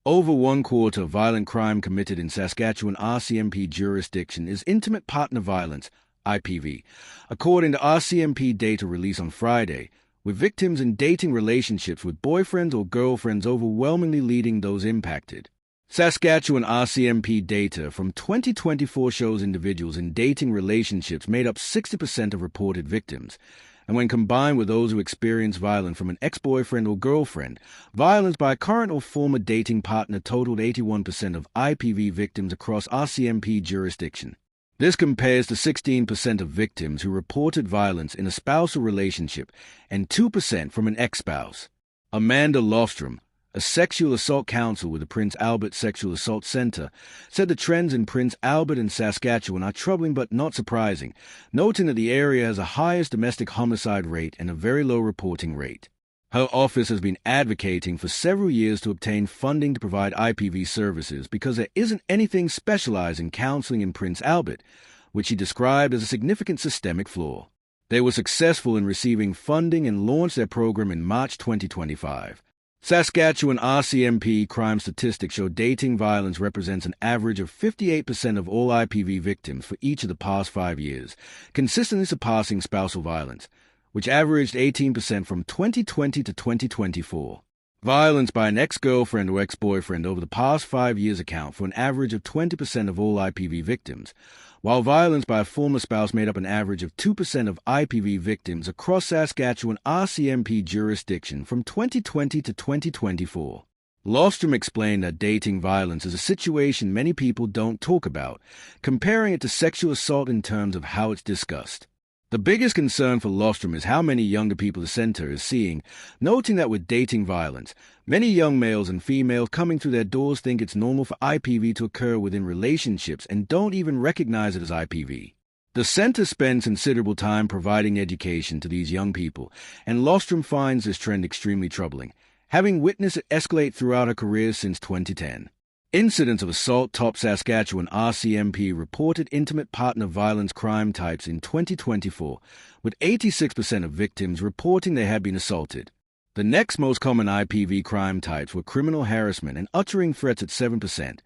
Over one quarter of violent crime committed in Saskatchewan RCMP jurisdiction is intimate partner violence, IPV, according to RCMP data released on Friday, with victims in dating relationships with boyfriends or girlfriends overwhelmingly leading those impacted. Saskatchewan RCMP data from 2024 shows individuals in dating relationships made up 60% of reported victims, and when combined with those who experience violence from an ex-boyfriend or girlfriend, violence by a current or former dating partner totaled 81% of IPV victims across RCMP jurisdiction. This compares to 16% of victims who reported violence in a spousal relationship and 2% from an ex-spouse. Amanda Lofstrom, a sexual assault counselor with the Prince Albert Sexual Assault Center, said the trends in Prince Albert and Saskatchewan are troubling but not surprising, noting that the area has the highest domestic homicide rate and a very low reporting rate. Her office has been advocating for several years to obtain funding to provide IPV services because there isn't anything specialized in counseling in Prince Albert, which she described as a significant systemic flaw. They were successful in receiving funding and launched their program in March 2025. Saskatchewan RCMP crime statistics show dating violence represents an average of 58% of all IPV victims for each of the past 5 years, consistently surpassing spousal violence, which averaged 18% from 2020 to 2024. Violence by an ex-girlfriend or ex-boyfriend over the past 5 years account for an average of 20% of all IPV victims, while violence by a former spouse made up an average of 2% of IPV victims across Saskatchewan RCMP jurisdiction from 2020 to 2024. Lofstrom explained that dating violence is a situation many people don't talk about, comparing it to sexual assault in terms of how it's discussed. The biggest concern for Lofstrom is how many younger people the center is seeing, noting that with dating violence, many young males and females coming through their doors think it's normal for IPV to occur within relationships and don't even recognize it as IPV. The center spends considerable time providing education to these young people, and Lofstrom finds this trend extremely troubling, having witnessed it escalate throughout her career since 2010. Incidents of assault top Saskatchewan RCMP reported intimate partner violence crime types in 2024, with 86% of victims reporting they had been assaulted. The next most common IPV crime types were criminal harassment and uttering threats at 7%,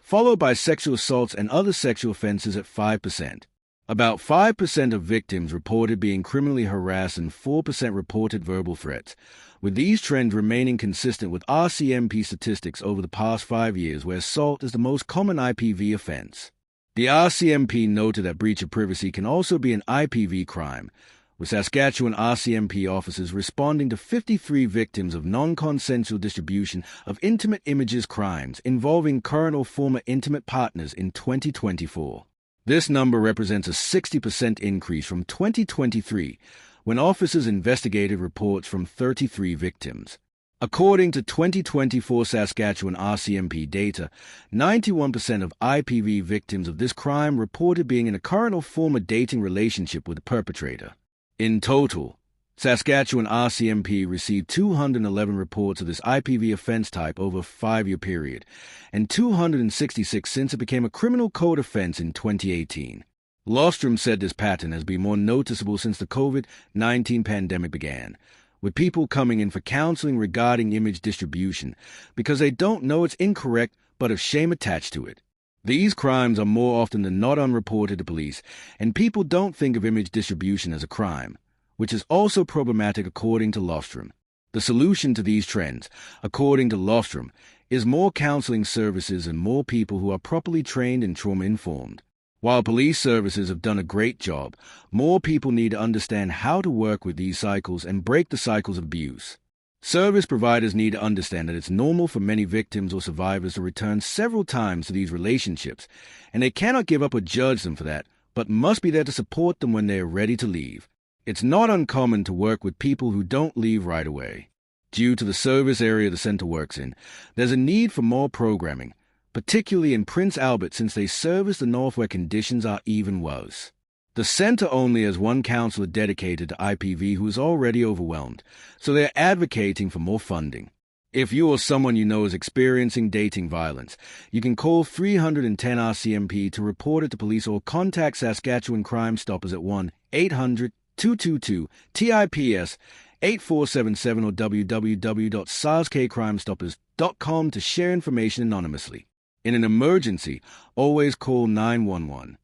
followed by sexual assaults and other sexual offenses at 5%. About 5% of victims reported being criminally harassed and 4% reported verbal threats, with these trends remaining consistent with RCMP statistics over the past 5 years where assault is the most common IPV offense. The RCMP noted that breach of privacy can also be an IPV crime, with Saskatchewan RCMP officers responding to 53 victims of non-consensual distribution of intimate images crimes involving current or former intimate partners in 2024. This number represents a 60% increase from 2023, when officers investigated reports from 33 victims. According to 2024 Saskatchewan RCMP data, 91% of IPV victims of this crime reported being in a current or former dating relationship with the perpetrator. In total, Saskatchewan RCMP received 211 reports of this IPV offense type over a 5-year period, and 266 since it became a criminal code offense in 2018. Lofstrom said this pattern has been more noticeable since the COVID-19 pandemic began, with people coming in for counseling regarding image distribution because they don't know it's incorrect but have shame attached to it. These crimes are more often than not unreported to police, and people don't think of image distribution as a crime, which is also problematic according to Lofstrom. The solution to these trends, according to Lofstrom, is more counseling services and more people who are properly trained and trauma-informed. While police services have done a great job, more people need to understand how to work with these cycles and break the cycles of abuse. Service providers need to understand that it's normal for many victims or survivors to return several times to these relationships, and they cannot give up or judge them for that, but must be there to support them when they are ready to leave. It's not uncommon to work with people who don't leave right away. Due to the service area the center works in, there's a need for more programming, particularly in Prince Albert since they service the north where conditions are even worse. The center only has one counselor dedicated to IPV who is already overwhelmed, so they're advocating for more funding. If you or someone you know is experiencing dating violence, you can call 310 RCMP to report it to police or contact Saskatchewan Crime Stoppers at 1-800-222-TIPS 8477 or www.saskcrimestoppers.com to share information anonymously. In an emergency, always call 911.